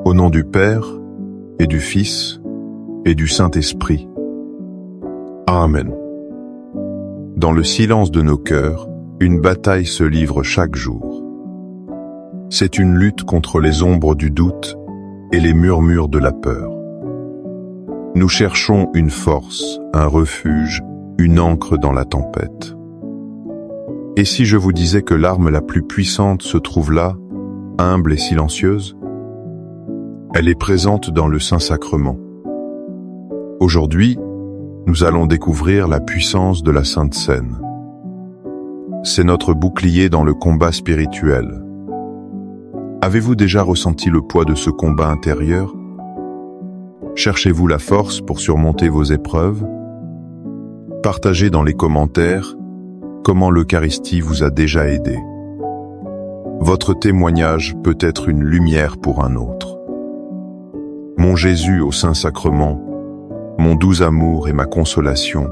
Au nom du Père, et du Fils, et du Saint-Esprit. Amen. Dans le silence de nos cœurs, une bataille se livre chaque jour. C'est une lutte contre les ombres du doute et les murmures de la peur. Nous cherchons une force, un refuge, une ancre dans la tempête. Et si je vous disais que l'arme la plus puissante se trouve là, humble et silencieuse? Elle est présente dans le Saint-Sacrement. Aujourd'hui, nous allons découvrir la puissance de la Sainte Seine. C'est notre bouclier dans le combat spirituel. Avez-vous déjà ressenti le poids de ce combat intérieur? Cherchez-vous la force pour surmonter vos épreuves? Partagez dans les commentaires comment l'Eucharistie vous a déjà aidé. Votre témoignage peut être une lumière pour un autre. Mon Jésus au Saint-Sacrement, mon doux amour et ma consolation,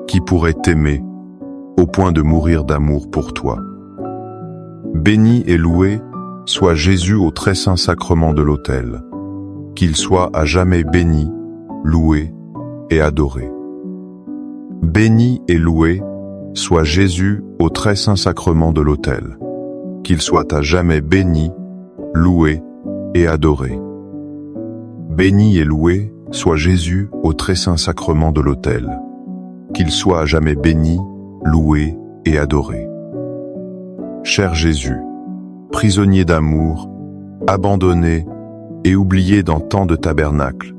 qui pourrait t'aimer au point de mourir d'amour pour toi. Béni et loué soit Jésus au très saint sacrement de l'autel, qu'il soit à jamais béni, loué et adoré. Béni et loué soit Jésus au très saint sacrement de l'autel, qu'il soit à jamais béni, loué et adoré. Béni et loué soit Jésus au très saint sacrement de l'autel, qu'il soit à jamais béni, loué et adoré. Cher Jésus, prisonnier d'amour, abandonné et oublié dans tant de tabernacles,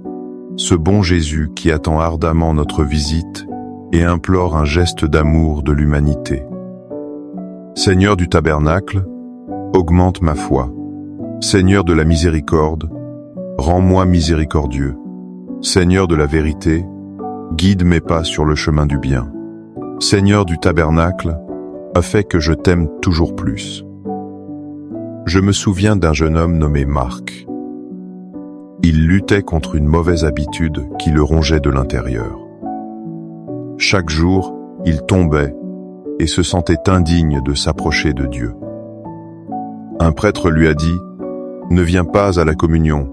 ce bon Jésus qui attend ardemment notre visite et implore un geste d'amour de l'humanité. Seigneur du tabernacle, augmente ma foi. Seigneur de la miséricorde, rends-moi miséricordieux. Seigneur de la vérité, guide mes pas sur le chemin du bien. Seigneur du tabernacle, fais que je t'aime toujours plus. Je me souviens d'un jeune homme nommé Marc. Il luttait contre une mauvaise habitude qui le rongeait de l'intérieur. Chaque jour, il tombait et se sentait indigne de s'approcher de Dieu. Un prêtre lui a dit « Ne viens pas à la communion,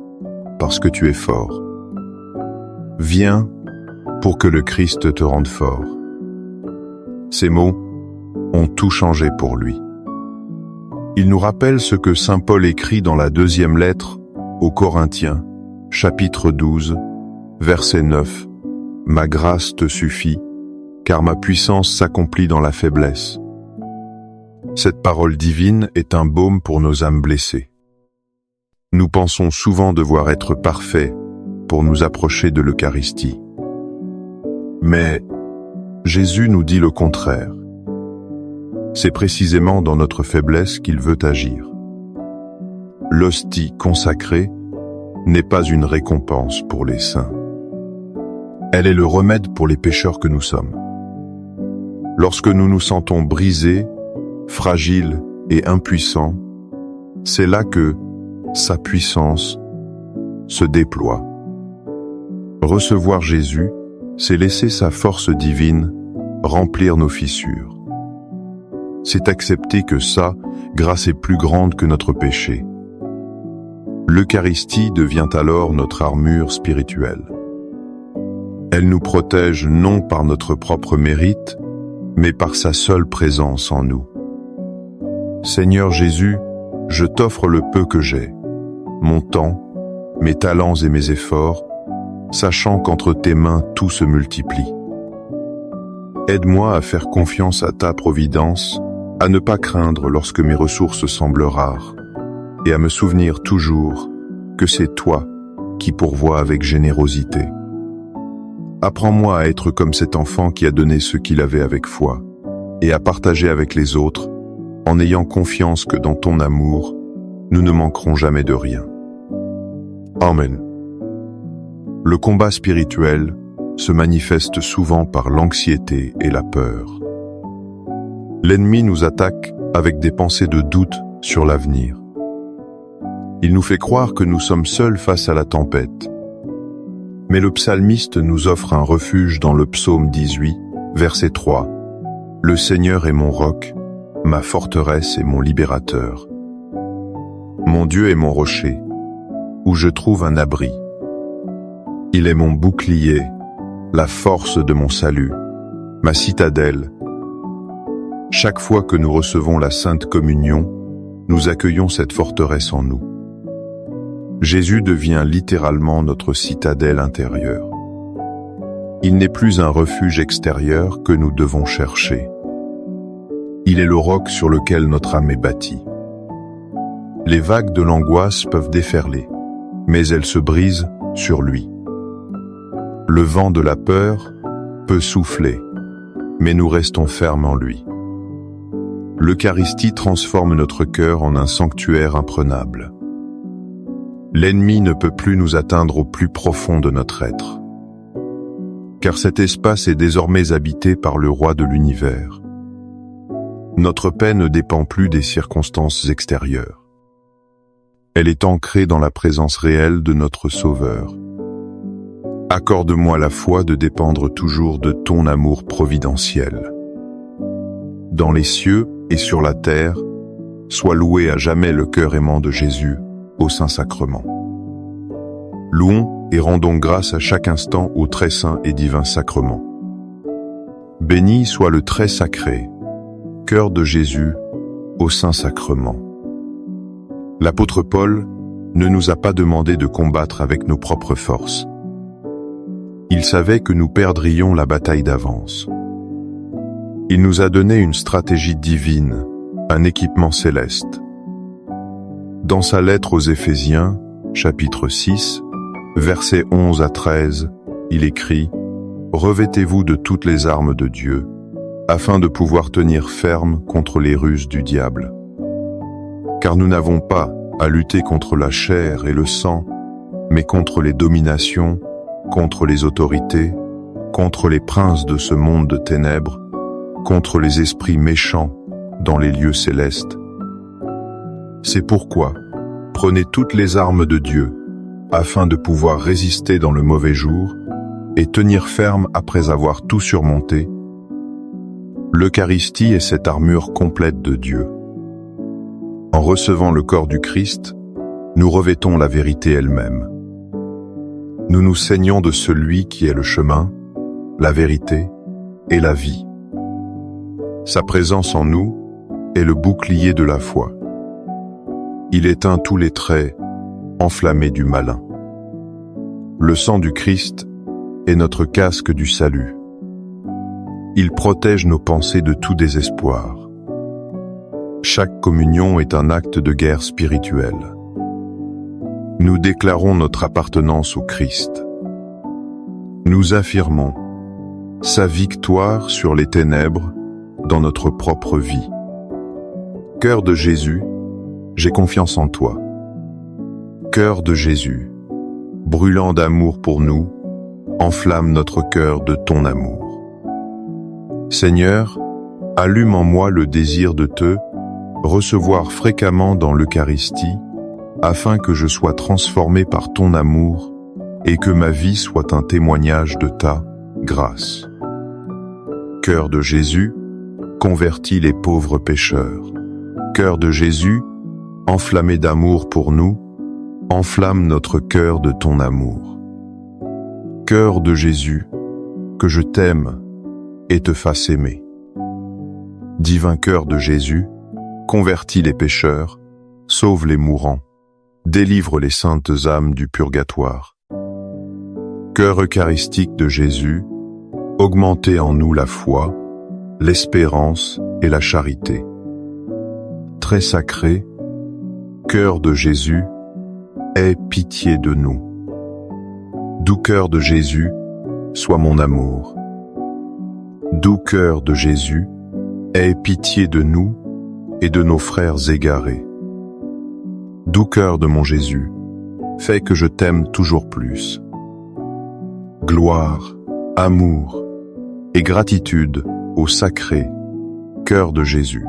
parce que tu es fort. Viens pour que le Christ te rende fort. » Ces mots ont tout changé pour lui. Il nous rappelle ce que saint Paul écrit dans la deuxième lettre aux Corinthiens, chapitre 12, verset 9. « Ma grâce te suffit, car ma puissance s'accomplit dans la faiblesse. » Cette parole divine est un baume pour nos âmes blessées. Nous pensons souvent devoir être parfaits pour nous approcher de l'Eucharistie. Mais Jésus nous dit le contraire. C'est précisément dans notre faiblesse qu'il veut agir. L'hostie consacrée n'est pas une récompense pour les saints. Elle est le remède pour les pécheurs que nous sommes. Lorsque nous nous sentons brisés, fragiles et impuissants, c'est là que sa puissance se déploie. Recevoir Jésus, c'est laisser sa force divine remplir nos fissures. C'est accepter que sa grâce est plus grande que notre péché. L'Eucharistie devient alors notre armure spirituelle. Elle nous protège non par notre propre mérite, mais par sa seule présence en nous. Seigneur Jésus, je t'offre le peu que j'ai, mon temps, mes talents et mes efforts, sachant qu'entre tes mains tout se multiplie. Aide-moi à faire confiance à ta providence, à ne pas craindre lorsque mes ressources semblent rares, et à me souvenir toujours que c'est toi qui pourvois avec générosité. Apprends-moi à être comme cet enfant qui a donné ce qu'il avait avec foi, et à partager avec les autres, en ayant confiance que dans ton amour, nous ne manquerons jamais de rien. Amen. Le combat spirituel se manifeste souvent par l'anxiété et la peur. L'ennemi nous attaque avec des pensées de doute sur l'avenir. Il nous fait croire que nous sommes seuls face à la tempête. Mais le psalmiste nous offre un refuge dans le psaume 18, verset 3. « Le Seigneur est mon roc, ma forteresse et mon libérateur. Mon Dieu est mon rocher, où je trouve un abri. Il est mon bouclier, la force de mon salut, ma citadelle. Chaque fois que nous recevons la Sainte Communion, nous accueillons cette forteresse en nous. Jésus devient littéralement notre citadelle intérieure. Il n'est plus un refuge extérieur que nous devons chercher. Il est le roc sur lequel notre âme est bâtie. Les vagues de l'angoisse peuvent déferler, mais elles se brisent sur lui. Le vent de la peur peut souffler, mais nous restons fermes en lui. L'Eucharistie transforme notre cœur en un sanctuaire imprenable. L'ennemi ne peut plus nous atteindre au plus profond de notre être, car cet espace est désormais habité par le roi de l'univers. Notre paix ne dépend plus des circonstances extérieures. Elle est ancrée dans la présence réelle de notre Sauveur. Accorde-moi la foi de dépendre toujours de ton amour providentiel. Dans les cieux et sur la terre, soit loué à jamais le cœur aimant de Jésus au Saint-Sacrement. Louons et rendons grâce à chaque instant au très saint et divin sacrement. Béni soit le très sacré, cœur de Jésus au Saint-Sacrement. L'apôtre Paul ne nous a pas demandé de combattre avec nos propres forces. Il savait que nous perdrions la bataille d'avance. Il nous a donné une stratégie divine, un équipement céleste. Dans sa lettre aux Éphésiens, chapitre 6, versets 11 à 13, il écrit « Revêtez-vous de toutes les armes de Dieu, afin de pouvoir tenir ferme contre les ruses du diable. Car nous n'avons pas à lutter contre la chair et le sang, mais contre les dominations, contre les autorités, contre les princes de ce monde de ténèbres, contre les esprits méchants dans les lieux célestes. C'est pourquoi, prenez toutes les armes de Dieu, afin de pouvoir résister dans le mauvais jour et tenir ferme après avoir tout surmonté. L'Eucharistie est cette armure complète de Dieu. En recevant le corps du Christ, nous revêtons la vérité elle-même. Nous nous saignons de celui qui est le chemin, la vérité et la vie. Sa présence en nous est le bouclier de la foi. Il éteint tous les traits enflammés du malin. Le sang du Christ est notre casque du salut. Il protège nos pensées de tout désespoir. Chaque communion est un acte de guerre spirituelle. Nous déclarons notre appartenance au Christ. Nous affirmons sa victoire sur les ténèbres dans notre propre vie. Cœur de Jésus, j'ai confiance en toi. Cœur de Jésus, brûlant d'amour pour nous, enflamme notre cœur de ton amour. Seigneur, allume en moi le désir de te recevoir fréquemment dans l'Eucharistie, afin que je sois transformé par ton amour et que ma vie soit un témoignage de ta grâce. Cœur de Jésus, convertis les pauvres pécheurs. Cœur de Jésus, enflammé d'amour pour nous, enflamme notre cœur de ton amour. Cœur de Jésus, que je t'aime et te fasse aimer. Divin cœur de Jésus, convertis les pécheurs, sauve les mourants, délivre les saintes âmes du purgatoire. Cœur eucharistique de Jésus, augmentez en nous la foi, l'espérance et la charité. Très sacré, cœur de Jésus, aie pitié de nous. Doux cœur de Jésus, sois mon amour. Doux cœur de Jésus, aie pitié de nous et de nos frères égarés. Doux cœur de mon Jésus, fais que je t'aime toujours plus. Gloire, amour et gratitude au sacré cœur de Jésus.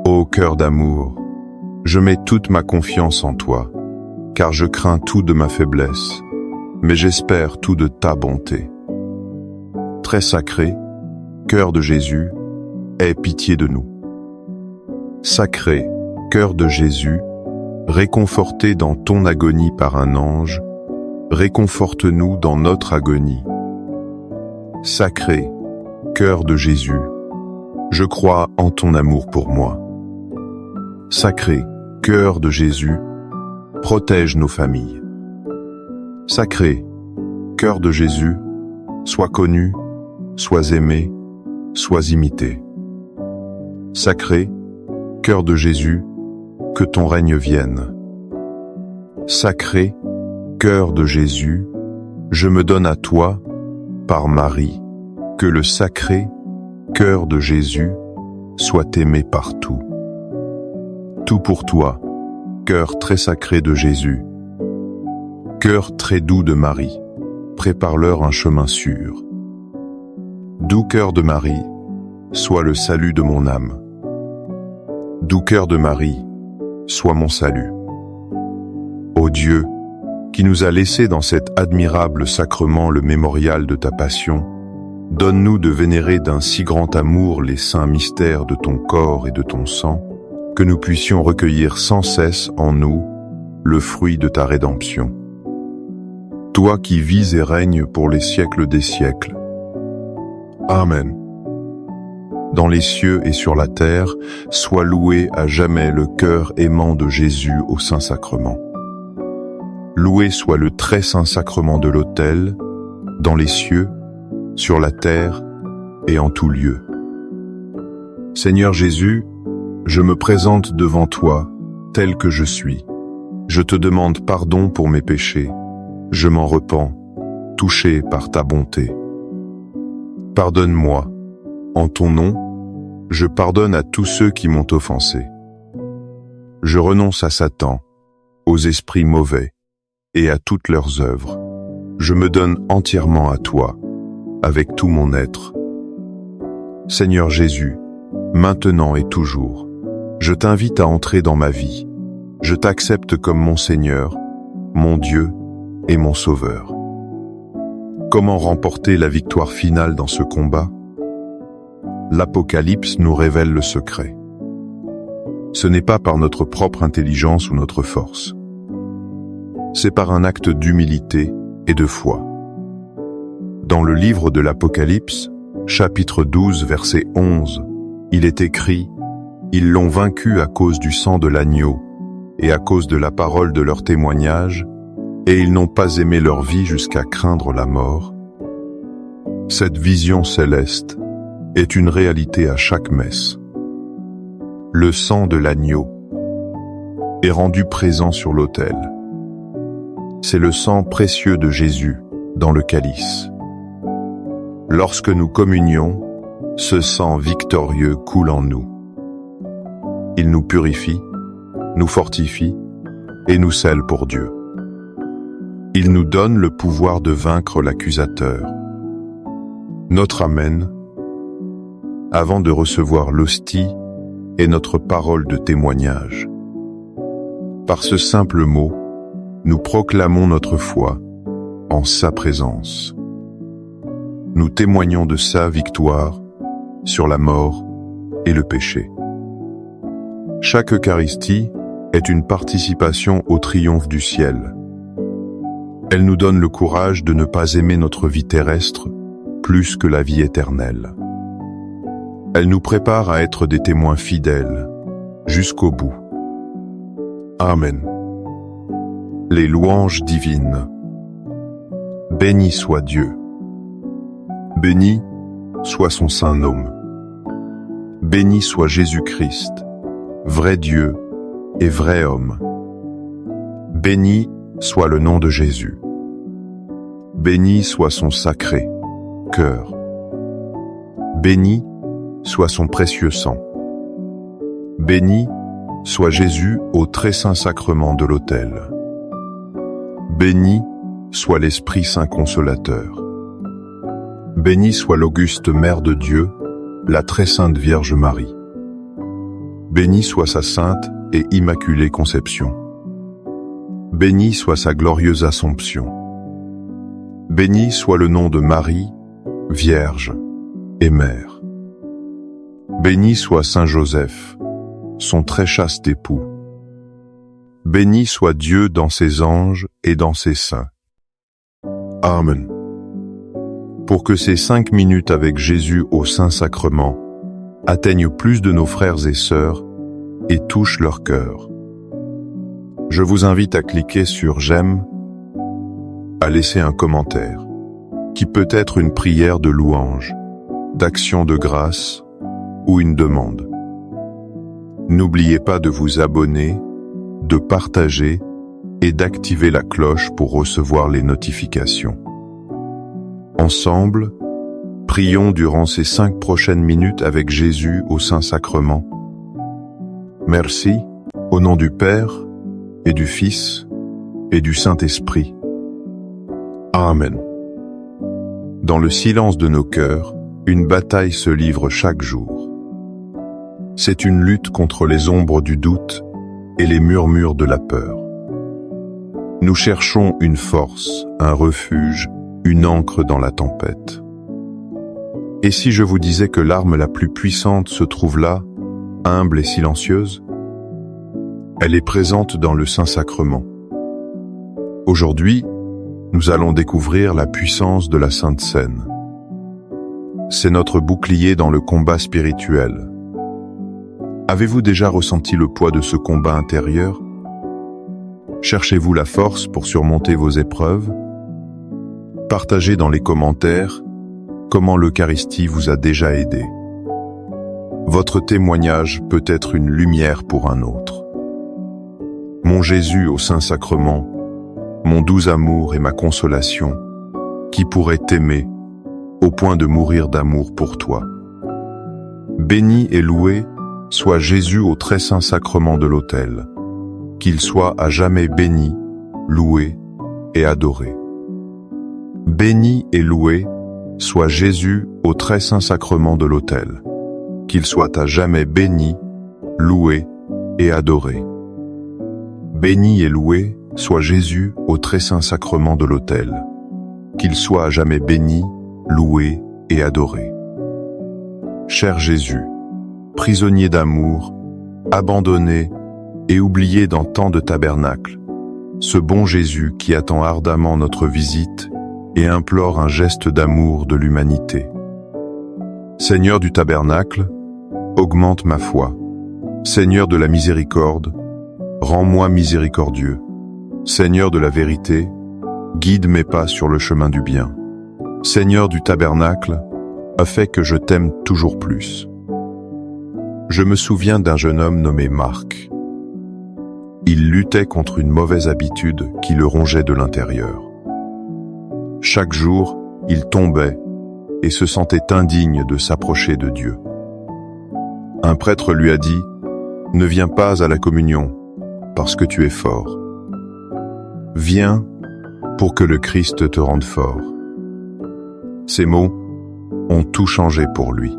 Ô cœur d'amour, je mets toute ma confiance en toi, car je crains tout de ma faiblesse, mais j'espère tout de ta bonté. Très sacré, cœur de Jésus, aie pitié de nous. Sacré, cœur de Jésus, réconfortés dans ton agonie par un ange, réconforte-nous dans notre agonie. Sacré cœur de Jésus, je crois en ton amour pour moi. Sacré cœur de Jésus, protège nos familles. Sacré cœur de Jésus, sois connu, sois aimé, sois imité. Sacré cœur de Jésus, que ton règne vienne. Sacré cœur de Jésus, je me donne à toi, par Marie, que le sacré cœur de Jésus soit aimé partout. Tout pour toi, cœur très sacré de Jésus. Cœur très doux de Marie, prépare-leur un chemin sûr. Doux cœur de Marie, sois le salut de mon âme. Doux cœur de Marie, sois mon salut. Ô Dieu, qui nous a laissé dans cet admirable sacrement le mémorial de ta passion, donne-nous de vénérer d'un si grand amour les saints mystères de ton corps et de ton sang, que nous puissions recueillir sans cesse en nous le fruit de ta rédemption. Toi qui vis et règnes pour les siècles des siècles. Amen. Dans les cieux et sur la terre, soit loué à jamais le cœur aimant de Jésus au Saint-Sacrement. Loué soit le très saint sacrement de l'autel, dans les cieux, sur la terre et en tout lieu. Seigneur Jésus, je me présente devant toi, tel que je suis. Je te demande pardon pour mes péchés. Je m'en repens, touché par ta bonté. Pardonne-moi. En ton nom, je pardonne à tous ceux qui m'ont offensé. Je renonce à Satan, aux esprits mauvais et à toutes leurs œuvres. Je me donne entièrement à toi, avec tout mon être. Seigneur Jésus, maintenant et toujours, je t'invite à entrer dans ma vie. Je t'accepte comme mon Seigneur, mon Dieu et mon Sauveur. Comment remporter la victoire finale dans ce combat? L'Apocalypse nous révèle le secret. Ce n'est pas par notre propre intelligence ou notre force. C'est par un acte d'humilité et de foi. Dans le livre de l'Apocalypse, chapitre 12, verset 11, il est écrit « Ils l'ont vaincu à cause du sang de l'agneau et à cause de la parole de leur témoignage, et ils n'ont pas aimé leur vie jusqu'à craindre la mort. » Cette vision céleste est une réalité à chaque messe. Le sang de l'agneau est rendu présent sur l'autel. C'est le sang précieux de Jésus dans le calice. Lorsque nous communions, ce sang victorieux coule en nous. Il nous purifie, nous fortifie et nous scelle pour Dieu. Il nous donne le pouvoir de vaincre l'accusateur. Notre Amen, avant de recevoir l'hostie, est notre parole de témoignage. Par ce simple mot, nous proclamons notre foi en sa présence. Nous témoignons de sa victoire sur la mort et le péché. Chaque Eucharistie est une participation au triomphe du ciel. Elle nous donne le courage de ne pas aimer notre vie terrestre plus que la vie éternelle. Elle nous prépare à être des témoins fidèles jusqu'au bout. Amen. Les louanges divines. Béni soit Dieu. Béni soit son saint nom. Béni soit Jésus-Christ, vrai Dieu et vrai homme. Béni soit le nom de Jésus. Béni soit son sacré cœur. Béni soit son précieux sang. Béni soit Jésus au très saint sacrement de l'autel. Béni soit l'Esprit Saint Consolateur. Béni soit l'auguste Mère de Dieu, la très sainte Vierge Marie. Béni soit sa sainte et immaculée conception. Béni soit sa glorieuse Assomption. Béni soit le nom de Marie, Vierge et Mère. Béni soit Saint Joseph, son très chaste époux. Béni soit Dieu dans ses anges et dans ses saints. Amen. Pour que ces 5 minutes avec Jésus au Saint-Sacrement atteignent plus de nos frères et sœurs et touchent leur cœur. Je vous invite à cliquer sur j'aime, à laisser un commentaire, qui peut être une prière de louange, d'action de grâce ou une demande. N'oubliez pas de vous abonner, de partager et d'activer la cloche pour recevoir les notifications. Ensemble, prions durant ces 5 prochaines minutes avec Jésus au Saint-Sacrement. Merci, au nom du Père, et du Fils, et du Saint-Esprit. Amen. Dans le silence de nos cœurs, une bataille se livre chaque jour. C'est une lutte contre les ombres du doute et les murmures de la peur. Nous cherchons une force, un refuge, une ancre dans la tempête. Et si je vous disais que l'arme la plus puissante se trouve là, humble et silencieuse? Elle est présente dans le Saint-Sacrement. Aujourd'hui, nous allons découvrir la puissance de la Sainte Seine. C'est notre bouclier dans le combat spirituel. Avez-vous déjà ressenti le poids de ce combat intérieur? Cherchez-vous la force pour surmonter vos épreuves? Partagez dans les commentaires comment l'Eucharistie vous a déjà aidé. Votre témoignage peut être une lumière pour un autre. Mon Jésus au Saint-Sacrement, mon doux amour et ma consolation, qui pourrait t'aimer au point de mourir d'amour pour toi. Béni et loué soit Jésus au très saint sacrement de l'autel, qu'il soit à jamais béni, loué et adoré. Béni et loué soit Jésus au très saint sacrement de l'autel, qu'il soit à jamais béni, loué et adoré. Béni et loué soit Jésus au très saint sacrement de l'autel, qu'il soit à jamais béni, loué et adoré. Cher Jésus, prisonnier d'amour, abandonné et oublié dans tant de tabernacles, ce bon Jésus qui attend ardemment notre visite et implore un geste d'amour de l'humanité. Seigneur du tabernacle, augmente ma foi. Seigneur de la miséricorde, rends-moi miséricordieux. Seigneur de la vérité, guide mes pas sur le chemin du bien. Seigneur du tabernacle, fais que je t'aime toujours plus. Je me souviens d'un jeune homme nommé Marc. Il luttait contre une mauvaise habitude qui le rongeait de l'intérieur. Chaque jour, il tombait et se sentait indigne de s'approcher de Dieu. Un prêtre lui a dit « Ne viens pas à la communion, parce que tu es fort. Viens pour que le Christ te rende fort. » Ces mots ont tout changé pour lui.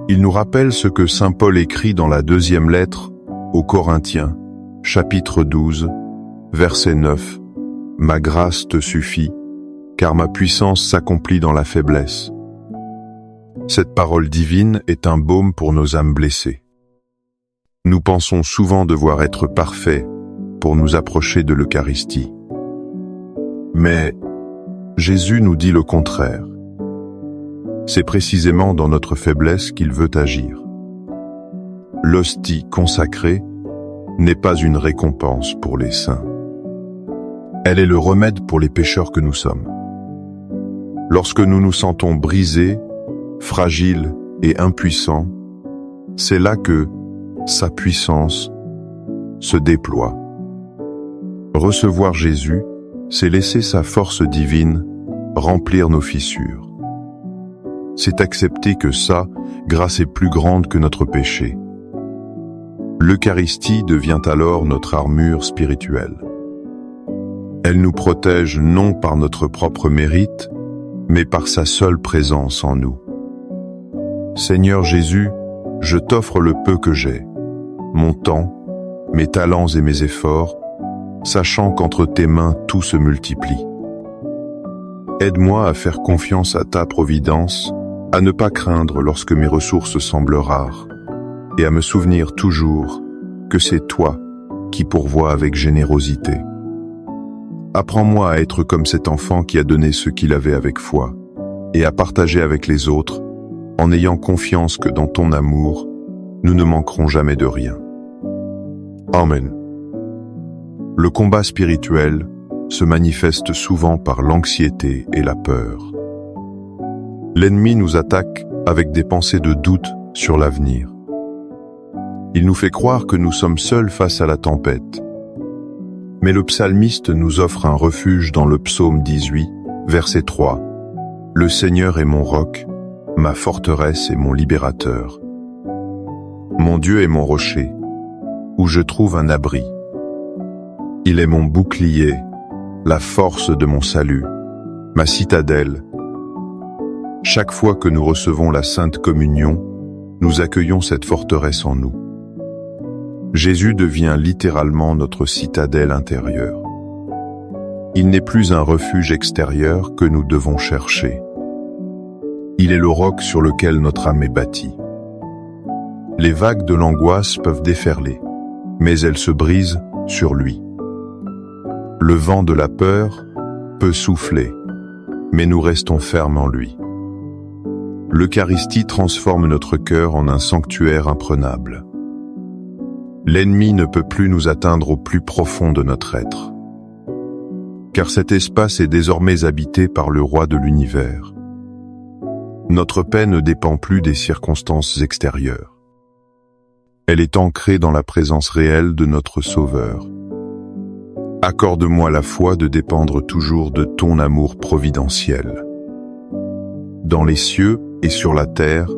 Il nous rappelle ce que saint Paul écrit dans la 2e lettre aux Corinthiens, chapitre 12, verset 9. « Ma grâce te suffit, car ma puissance s'accomplit dans la faiblesse. » Cette parole divine est un baume pour nos âmes blessées. Nous pensons souvent devoir être parfaits pour nous approcher de l'Eucharistie. Mais Jésus nous dit le contraire. C'est précisément dans notre faiblesse qu'il veut agir. L'hostie consacrée n'est pas une récompense pour les saints. Elle est le remède pour les pécheurs que nous sommes. Lorsque nous nous sentons brisés, fragiles et impuissants, c'est là que sa puissance se déploie. Recevoir Jésus, c'est laisser sa force divine remplir nos fissures. C'est accepter que sa grâce est plus grande que notre péché. L'Eucharistie devient alors notre armure spirituelle. Elle nous protège non par notre propre mérite, mais par sa seule présence en nous. Seigneur Jésus, je t'offre le peu que j'ai, mon temps, mes talents et mes efforts, sachant qu'entre tes mains tout se multiplie. Aide-moi à faire confiance à ta providence, à ne pas craindre lorsque mes ressources semblent rares, et à me souvenir toujours que c'est toi qui pourvoit avec générosité. Apprends-moi à être comme cet enfant qui a donné ce qu'il avait avec foi, et à partager avec les autres, en ayant confiance que dans ton amour, nous ne manquerons jamais de rien. Amen. Le combat spirituel se manifeste souvent par l'anxiété et la peur. L'ennemi nous attaque avec des pensées de doute sur l'avenir. Il nous fait croire que nous sommes seuls face à la tempête. Mais le psalmiste nous offre un refuge dans le psaume 18, verset 3. « Le Seigneur est mon roc, ma forteresse et mon libérateur. Mon Dieu est mon rocher, où je trouve un abri. Il est mon bouclier, la force de mon salut, ma citadelle. » Chaque fois que nous recevons la Sainte Communion, nous accueillons cette forteresse en nous. Jésus devient littéralement notre citadelle intérieure. Il n'est plus un refuge extérieur que nous devons chercher. Il est le roc sur lequel notre âme est bâtie. Les vagues de l'angoisse peuvent déferler, mais elles se brisent sur lui. Le vent de la peur peut souffler, mais nous restons fermes en lui. L'Eucharistie transforme notre cœur en un sanctuaire imprenable. L'ennemi ne peut plus nous atteindre au plus profond de notre être, car cet espace est désormais habité par le roi de l'univers. Notre paix ne dépend plus des circonstances extérieures. Elle est ancrée dans la présence réelle de notre Sauveur. Accorde-moi la foi de dépendre toujours de ton amour providentiel. Dans les cieux et sur la terre,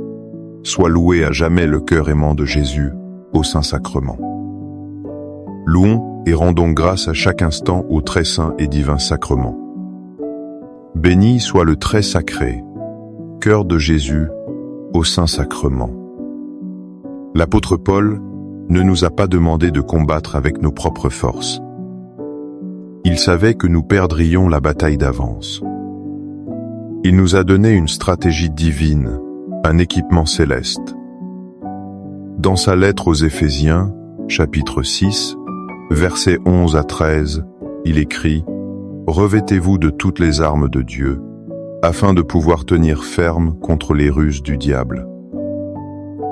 soit loué à jamais le cœur aimant de Jésus au Saint-Sacrement. Louons et rendons grâce à chaque instant au très saint et divin sacrement. Béni soit le très sacré, cœur de Jésus au Saint-Sacrement. L'apôtre Paul ne nous a pas demandé de combattre avec nos propres forces. Il savait que nous perdrions la bataille d'avance. Il nous a donné une stratégie divine, un équipement céleste. Dans sa lettre aux Éphésiens, chapitre 6, versets 11 à 13, il écrit « Revêtez-vous de toutes les armes de Dieu, afin de pouvoir tenir ferme contre les ruses du diable.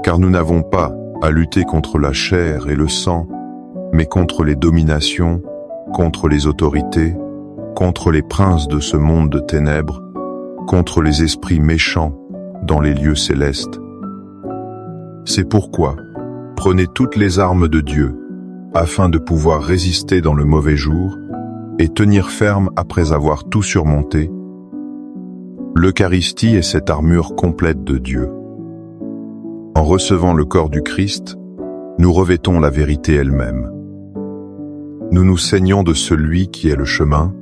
Car nous n'avons pas à lutter contre la chair et le sang, mais contre les dominations, contre les autorités, contre les princes de ce monde de ténèbres, contre les esprits méchants dans les lieux célestes. C'est pourquoi, prenez toutes les armes de Dieu, afin de pouvoir résister dans le mauvais jour et tenir ferme après avoir tout surmonté. L'Eucharistie est cette armure complète de Dieu. En recevant le corps du Christ, nous revêtons la vérité elle-même. Nous nous saignons de celui qui est le chemin,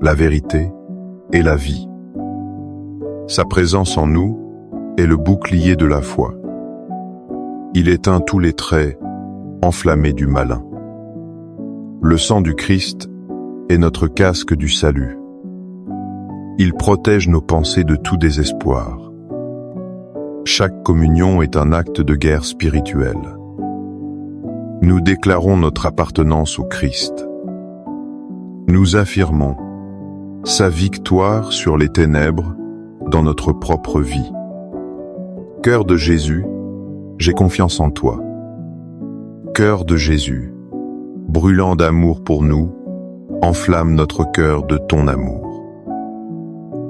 la vérité et la vie. Sa présence en nous est le bouclier de la foi. Il éteint tous les traits enflammés du malin. Le sang du Christ est notre casque du salut. Il protège nos pensées de tout désespoir. Chaque communion est un acte de guerre spirituelle. Nous déclarons notre appartenance au Christ. Nous affirmons sa victoire sur les ténèbres dans notre propre vie. Cœur de Jésus, j'ai confiance en toi. Cœur de Jésus, brûlant d'amour pour nous, enflamme notre cœur de ton amour.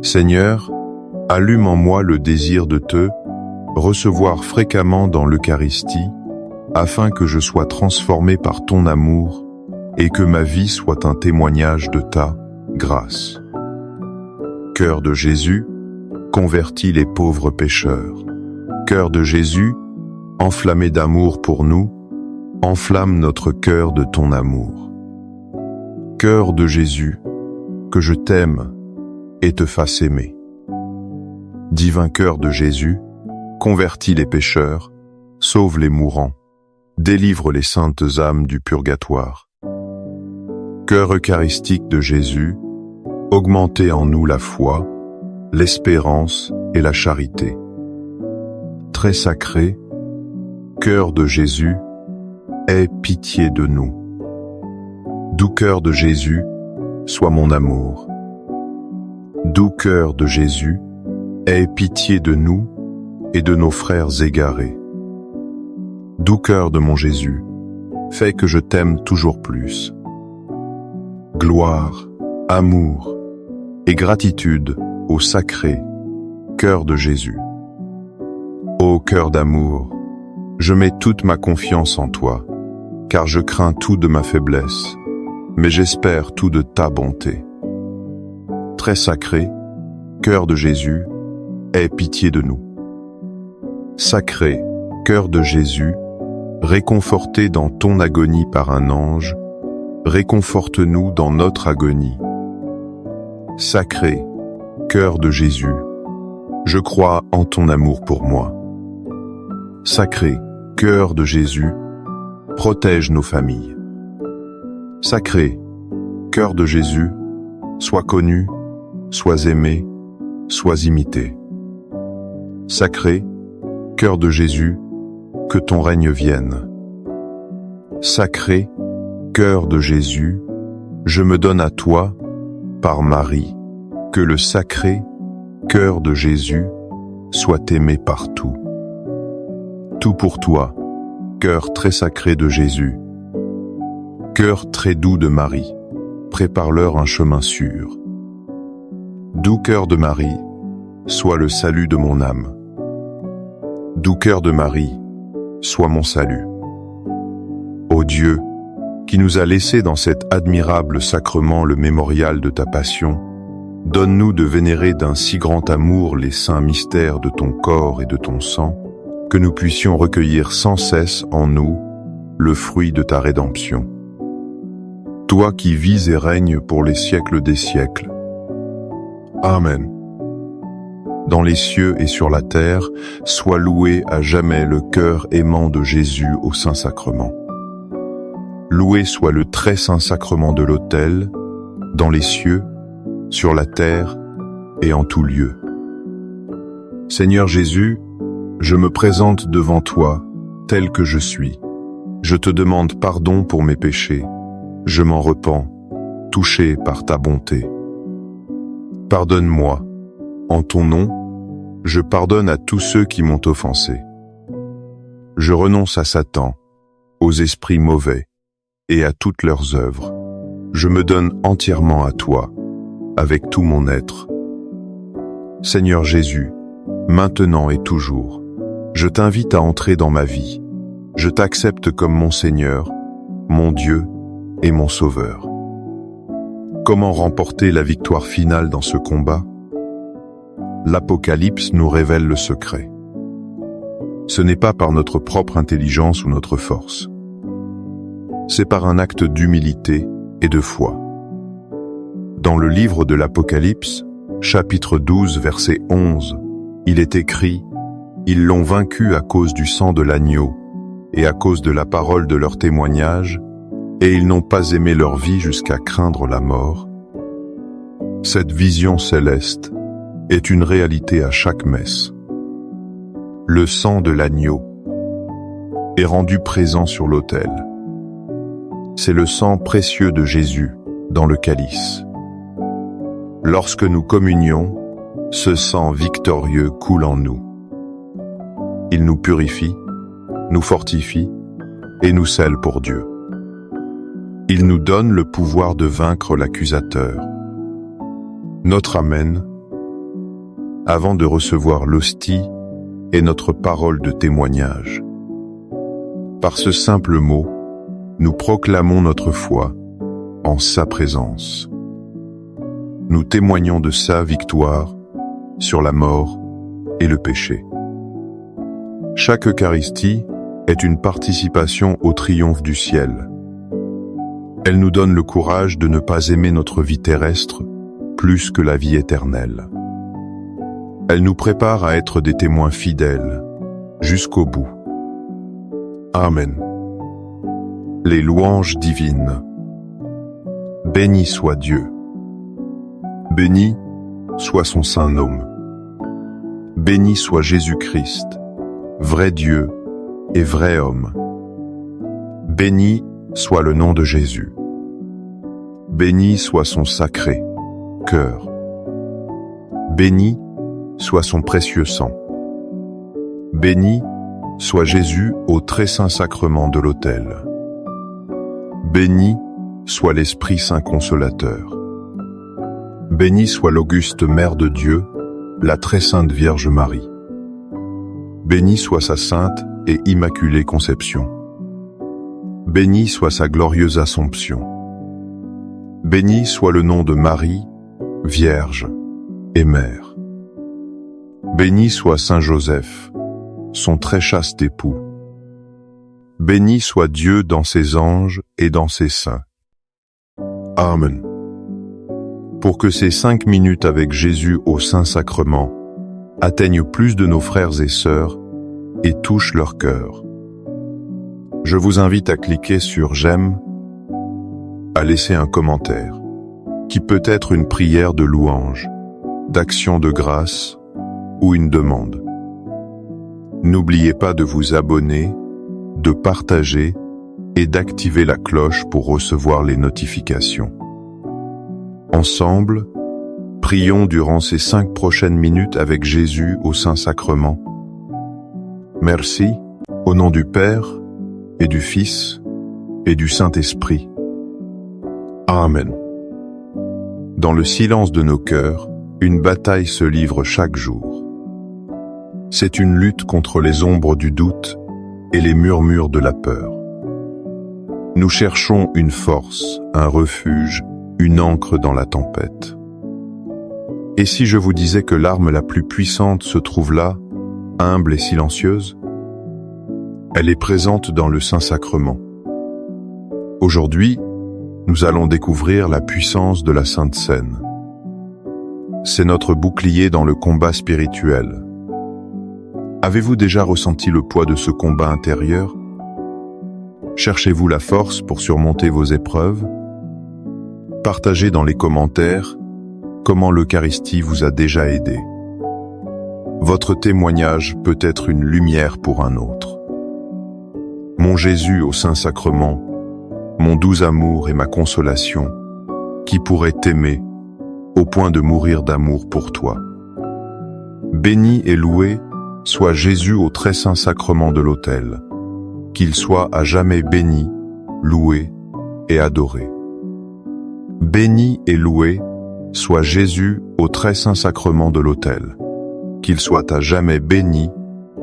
Seigneur, allume en moi le désir de te recevoir fréquemment dans l'Eucharistie, afin que je sois transformé par ton amour et que ma vie soit un témoignage de ta grâce. Cœur de Jésus, convertis les pauvres pécheurs. Cœur de Jésus, enflammé d'amour pour nous, enflamme notre cœur de ton amour. Cœur de Jésus, que je t'aime et te fasse aimer. Divin cœur de Jésus, convertis les pécheurs, sauve les mourants, délivre les saintes âmes du purgatoire. Cœur eucharistique de Jésus, augmentez en nous la foi, l'espérance et la charité. Très sacré, cœur de Jésus, aie pitié de nous. Doux cœur de Jésus, sois mon amour. Doux cœur de Jésus, aie pitié de nous et de nos frères égarés. Doux cœur de mon Jésus, fais que je t'aime toujours plus. Gloire, amour et gratitude au sacré cœur de Jésus. Ô cœur d'amour, je mets toute ma confiance en toi, car je crains tout de ma faiblesse, mais j'espère tout de ta bonté. Très sacré, cœur de Jésus, aie pitié de nous. Sacré, cœur de Jésus, réconforté dans ton agonie par un ange, réconforte-nous dans notre agonie. Sacré, cœur de Jésus, je crois en ton amour pour moi. Sacré, cœur de Jésus, protège nos familles. Sacré, cœur de Jésus, sois connu, sois aimé, sois imité. Sacré, cœur de Jésus, que ton règne vienne. Sacré, cœur de Jésus, je me donne à toi, par Marie, que le sacré cœur de Jésus soit aimé partout. Tout pour toi, cœur très sacré de Jésus. Cœur très doux de Marie, prépare-leur un chemin sûr. Doux cœur de Marie, sois le salut de mon âme. Doux cœur de Marie, sois mon salut. Ô Dieu, qui nous a laissé dans cet admirable sacrement le mémorial de ta passion, donne-nous de vénérer d'un si grand amour les saints mystères de ton corps et de ton sang, que nous puissions recueillir sans cesse en nous le fruit de ta rédemption. Toi qui vis et règnes pour les siècles des siècles. Amen. Dans les cieux et sur la terre, soit loué à jamais le cœur aimant de Jésus au Saint-Sacrement. Loué soit le très saint sacrement de l'autel, dans les cieux, sur la terre et en tout lieu. Seigneur Jésus, je me présente devant toi, tel que je suis. Je te demande pardon pour mes péchés. Je m'en repens, touché par ta bonté. Pardonne-moi. En ton nom, je pardonne à tous ceux qui m'ont offensé. Je renonce à Satan, aux esprits mauvais et à toutes leurs œuvres. Je me donne entièrement à toi, avec tout mon être. Seigneur Jésus, maintenant et toujours, je t'invite à entrer dans ma vie. Je t'accepte comme mon Seigneur, mon Dieu et mon Sauveur. Comment remporter la victoire finale dans ce combat? L'Apocalypse nous révèle le secret. Ce n'est pas par notre propre intelligence ou notre force. C'est par un acte d'humilité et de foi. Dans le livre de l'Apocalypse, chapitre 12, verset 11, il est écrit « Ils l'ont vaincu à cause du sang de l'agneau et à cause de la parole de leur témoignage, et ils n'ont pas aimé leur vie jusqu'à craindre la mort. » Cette vision céleste est une réalité à chaque messe. Le sang de l'agneau est rendu présent sur l'autel. C'est le sang précieux de Jésus dans le calice. Lorsque nous communions, ce sang victorieux coule en nous. Il nous purifie, nous fortifie et nous scelle pour Dieu. Il nous donne le pouvoir de vaincre l'accusateur. Notre Amen, avant de recevoir l'hostie, est notre parole de témoignage. Par ce simple mot, nous proclamons notre foi en sa présence. Nous témoignons de sa victoire sur la mort et le péché. Chaque Eucharistie est une participation au triomphe du ciel. Elle nous donne le courage de ne pas aimer notre vie terrestre plus que la vie éternelle. Elle nous prépare à être des témoins fidèles jusqu'au bout. Amen. Les louanges divines. Béni soit Dieu. Béni soit son saint nom. Béni soit Jésus-Christ, vrai Dieu et vrai homme. Béni soit le nom de Jésus. béni soit son sacré cœur. Béni soit son précieux sang. Béni soit Jésus au très saint sacrement de l'autel. Béni soit l'Esprit Saint Consolateur. Béni soit l'auguste Mère de Dieu, la très sainte Vierge Marie. Béni soit sa sainte et immaculée conception. Béni soit sa glorieuse Assomption. Béni soit le nom de Marie, Vierge et Mère. Béni soit Saint Joseph, son très chaste époux. Béni soit Dieu dans ses anges et dans ses saints. Amen. Pour que ces 5 minutes avec Jésus au Saint-Sacrement atteignent plus de nos frères et sœurs et touchent leur cœur, je vous invite à cliquer sur « J'aime », à laisser un commentaire, qui peut être une prière de louange, d'action de grâce ou une demande. N'oubliez pas de vous abonner, de partager et d'activer la cloche pour recevoir les notifications. Ensemble, prions durant ces 5 prochaines minutes avec Jésus au Saint-Sacrement. Merci, au nom du Père, et du Fils, et du Saint-Esprit. Amen. Dans le silence de nos cœurs, une bataille se livre chaque jour. C'est une lutte contre les ombres du doute et les murmures de la peur. Nous cherchons une force, un refuge, une ancre dans la tempête. Et si je vous disais que l'arme la plus puissante se trouve là, humble et silencieuse? Elle est présente dans le Saint-Sacrement. Aujourd'hui, nous allons découvrir la puissance de la Sainte Seine. C'est notre bouclier dans le combat spirituel. Avez-vous déjà ressenti le poids de ce combat intérieur? Cherchez-vous la force pour surmonter vos épreuves? Partagez dans les commentaires comment l'Eucharistie vous a déjà aidé. Votre témoignage peut être une lumière pour un autre. Mon Jésus au Saint-Sacrement, mon doux amour et ma consolation, qui pourrait t'aimer au point de mourir d'amour pour toi. Béni et loué soit Jésus au très saint sacrement de l'autel, qu'il soit à jamais béni, loué et adoré. Béni et loué soit Jésus au très saint sacrement de l'autel, qu'il soit à jamais béni,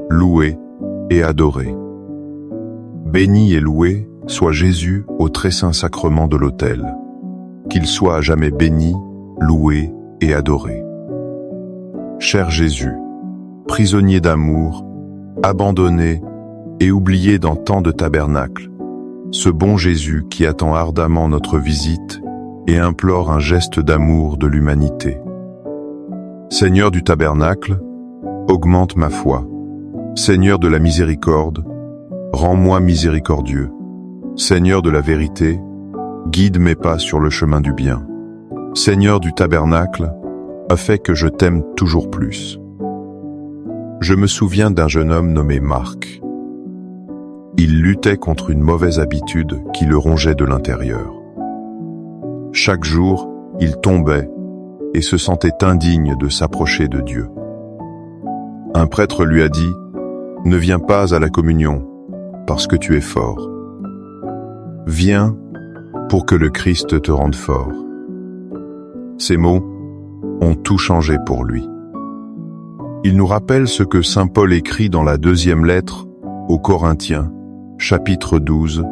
loué et adoré. Béni et loué soit Jésus au très saint sacrement de l'autel, qu'il soit à jamais béni, loué et adoré. Cher Jésus, prisonnier d'amour, abandonné et oublié dans tant de tabernacles, ce bon Jésus qui attend ardemment notre visite et implore un geste d'amour de l'humanité. Seigneur du tabernacle, augmente ma foi. Seigneur de la miséricorde, rends-moi miséricordieux. Seigneur de la vérité, guide mes pas sur le chemin du bien. Seigneur du tabernacle, fais que je t'aime toujours plus. Je me souviens d'un jeune homme nommé Marc. Il luttait contre une mauvaise habitude qui le rongeait de l'intérieur. Chaque jour, il tombait et se sentait indigne de s'approcher de Dieu. Un prêtre lui a dit « Ne viens pas à la communion, parce que tu es fort. Viens pour que le Christ te rende fort. » Ces mots ont tout changé pour lui. Il nous rappelle ce que saint Paul écrit dans la 2e lettre aux Corinthiens, chapitre 12,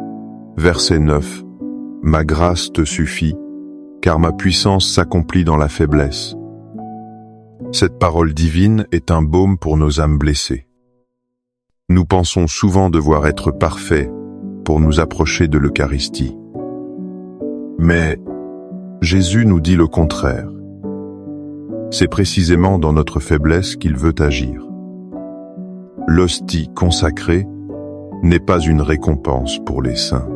verset 9. « Ma grâce te suffit, car ma puissance s'accomplit dans la faiblesse. » Cette parole divine est un baume pour nos âmes blessées. Nous pensons souvent devoir être parfaits pour nous approcher de l'Eucharistie. Mais Jésus nous dit le contraire. C'est précisément dans notre faiblesse qu'il veut agir. L'hostie consacrée n'est pas une récompense pour les saints.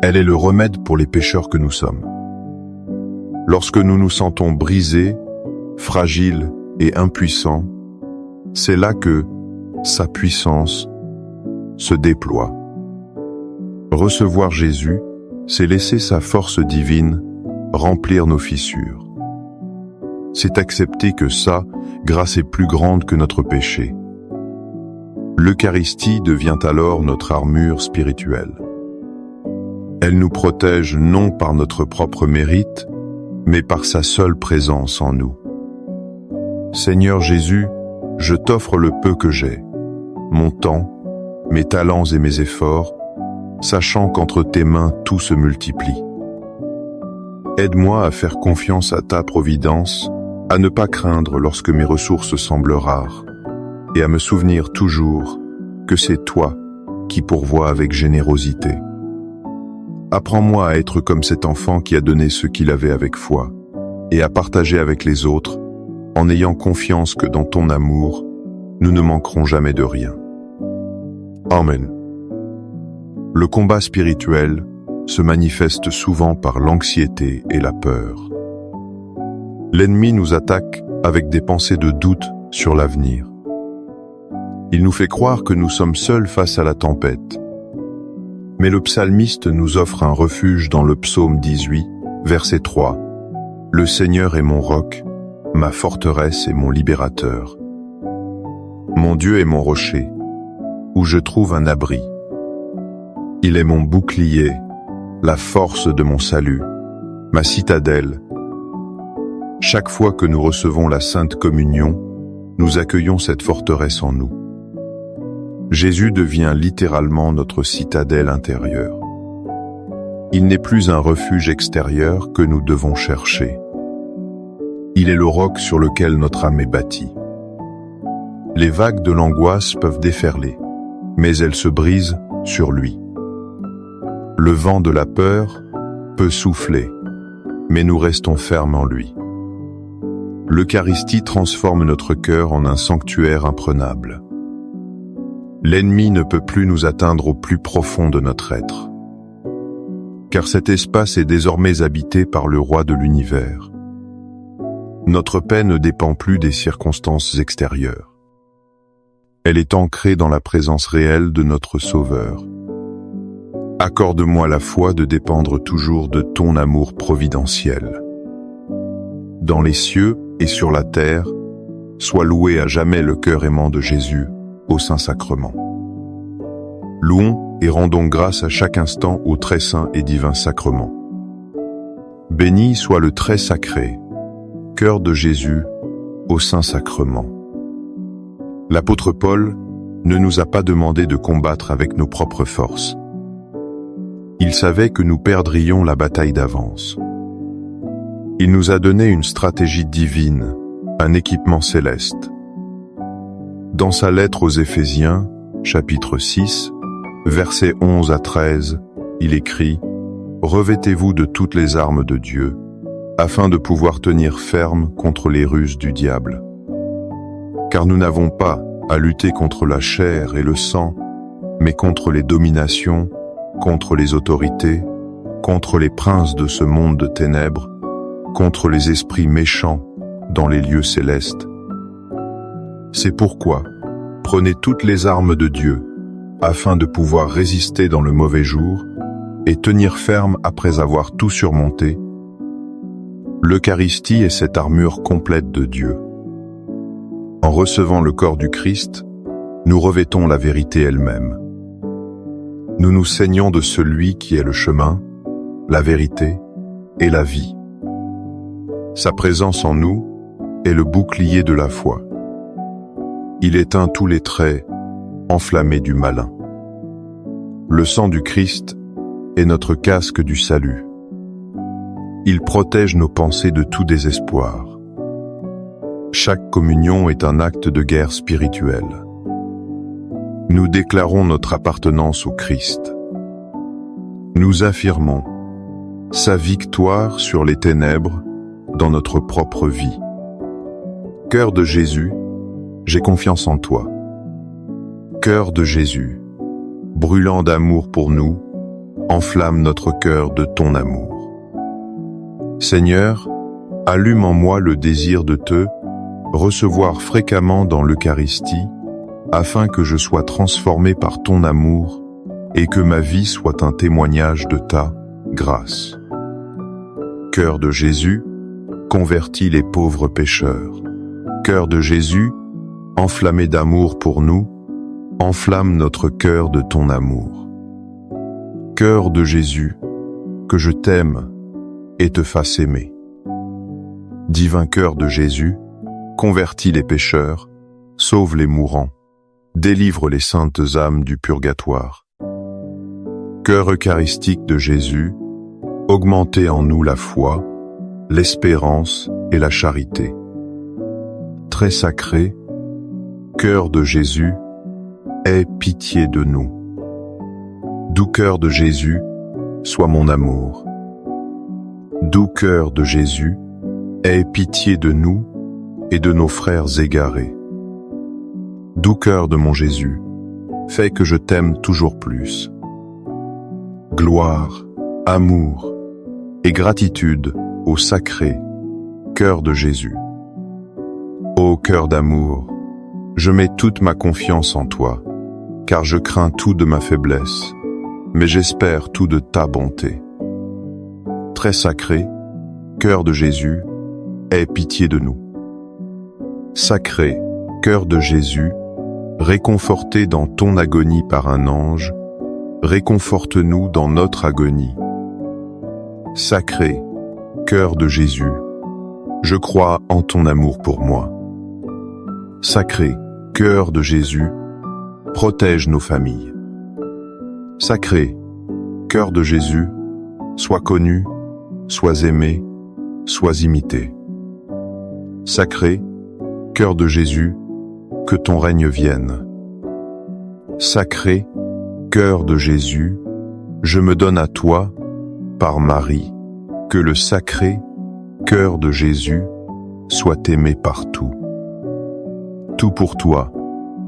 Elle est le remède pour les pécheurs que nous sommes. Lorsque nous nous sentons brisés, fragiles et impuissants, c'est là que sa puissance se déploie. Recevoir Jésus, c'est laisser sa force divine remplir nos fissures. C'est accepter que sa grâce est plus grande que notre péché. L'Eucharistie devient alors notre armure spirituelle. Elle nous protège non par notre propre mérite, mais par sa seule présence en nous. Seigneur Jésus, je t'offre le peu que j'ai, mon temps, mes talents et mes efforts, sachant qu'entre tes mains tout se multiplie. Aide-moi à faire confiance à ta providence, à ne pas craindre lorsque mes ressources semblent rares, et à me souvenir toujours que c'est toi qui pourvois avec générosité. Apprends-moi à être comme cet enfant qui a donné ce qu'il avait avec foi, et à partager avec les autres, en ayant confiance que dans ton amour, nous ne manquerons jamais de rien. Amen. Le combat spirituel se manifeste souvent par l'anxiété et la peur. L'ennemi nous attaque avec des pensées de doute sur l'avenir. Il nous fait croire que nous sommes seuls face à la tempête. Mais le psalmiste nous offre un refuge dans le psaume 18, verset 3. « Le Seigneur est mon roc, ma forteresse et mon libérateur. Mon Dieu est mon rocher, où je trouve un abri. Il est mon bouclier, la force de mon salut, ma citadelle. » Chaque fois que nous recevons la Sainte Communion, nous accueillons cette forteresse en nous. Jésus devient littéralement notre citadelle intérieure. Il n'est plus un refuge extérieur que nous devons chercher. Il est le roc sur lequel notre âme est bâtie. Les vagues de l'angoisse peuvent déferler, mais elles se brisent sur lui. Le vent de la peur peut souffler, mais nous restons fermes en lui. L'Eucharistie transforme notre cœur en un sanctuaire imprenable. L'ennemi ne peut plus nous atteindre au plus profond de notre être, car cet espace est désormais habité par le roi de l'univers. Notre paix ne dépend plus des circonstances extérieures. Elle est ancrée dans la présence réelle de notre Sauveur. Accorde-moi la foi de dépendre toujours de ton amour providentiel. Dans les cieux et sur la terre, soit loué à jamais le cœur aimant de Jésus au Saint-Sacrement. Louons et rendons grâce à chaque instant au très saint et divin sacrement. Béni soit le très sacré, cœur de Jésus au Saint-Sacrement. L'apôtre Paul ne nous a pas demandé de combattre avec nos propres forces. Il savait que nous perdrions la bataille d'avance. Il nous a donné une stratégie divine, un équipement céleste. Dans sa lettre aux Éphésiens, chapitre 6, versets 11 à 13, il écrit « Revêtez-vous de toutes les armes de Dieu, afin de pouvoir tenir ferme contre les ruses du diable. Car nous n'avons pas à lutter contre la chair et le sang, mais contre les dominations, contre les autorités, contre les princes de ce monde de ténèbres, contre les esprits méchants dans les lieux célestes. C'est pourquoi, prenez toutes les armes de Dieu, afin de pouvoir résister dans le mauvais jour et tenir ferme après avoir tout surmonté. L'Eucharistie est cette armure complète de Dieu. En recevant le corps du Christ, nous revêtons la vérité elle-même. Nous nous saignons de celui qui est le chemin, la vérité et la vie. Sa présence en nous est le bouclier de la foi. Il éteint tous les traits enflammés du malin. Le sang du Christ est notre casque du salut. Il protège nos pensées de tout désespoir. Chaque communion est un acte de guerre spirituelle. Nous déclarons notre appartenance au Christ. Nous affirmons sa victoire sur les ténèbres dans notre propre vie. Cœur de Jésus, j'ai confiance en toi. Cœur de Jésus, brûlant d'amour pour nous, enflamme notre cœur de ton amour. Seigneur, allume en moi le désir de te recevoir fréquemment dans l'Eucharistie, afin que je sois transformé par ton amour et que ma vie soit un témoignage de ta grâce. Cœur de Jésus, convertis les pauvres pécheurs. Cœur de Jésus, enflammé d'amour pour nous, enflamme notre cœur de ton amour. Cœur de Jésus, que je t'aime et te fasse aimer. Divin cœur de Jésus, convertis les pécheurs, sauve les mourants, délivre les saintes âmes du purgatoire. Cœur eucharistique de Jésus, augmentez en nous la foi, l'espérance et la charité. Très sacré, cœur de Jésus, aie pitié de nous. Doux cœur de Jésus, sois mon amour. Doux cœur de Jésus, aie pitié de nous et de nos frères égarés. Doux cœur de mon Jésus, fais que je t'aime toujours plus. Gloire, amour et gratitude au sacré cœur de Jésus. Ô cœur d'amour, je mets toute ma confiance en toi, car je crains tout de ma faiblesse, mais j'espère tout de ta bonté. Très sacré, cœur de Jésus, aie pitié de nous. Sacré, cœur de Jésus, réconforté dans ton agonie par un ange, réconforte-nous dans notre agonie. Sacré, cœur de Jésus, je crois en ton amour pour moi. Sacré, cœur de Jésus, protège nos familles. Sacré, cœur de Jésus, sois connu, sois aimé, sois imité. Sacré, cœur de Jésus, que ton règne vienne. Sacré, cœur de Jésus, je me donne à toi, par Marie, que le sacré cœur de Jésus soit aimé partout. Tout pour toi,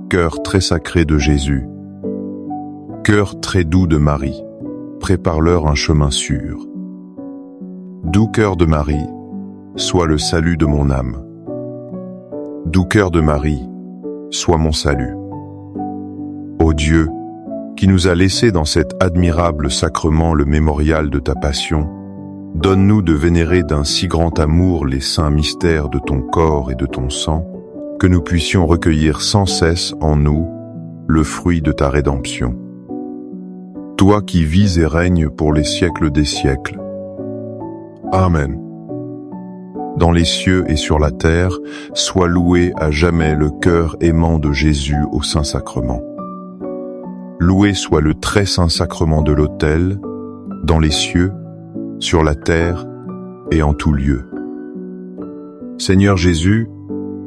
cœur très sacré de Jésus. Cœur très doux de Marie, prépare-leur un chemin sûr. Doux cœur de Marie, sois le salut de mon âme. Doux cœur de Marie, sois mon salut. Ô Dieu, qui nous a laissé dans cet admirable sacrement le mémorial de ta passion, donne-nous de vénérer d'un si grand amour les saints mystères de ton corps et de ton sang, que nous puissions recueillir sans cesse en nous le fruit de ta rédemption. Toi qui vis et règnes pour les siècles des siècles. Amen. Dans les cieux et sur la terre, soit loué à jamais le cœur aimant de Jésus au Saint-Sacrement. Loué soit le très saint sacrement de l'autel, dans les cieux, sur la terre et en tout lieu. Seigneur Jésus,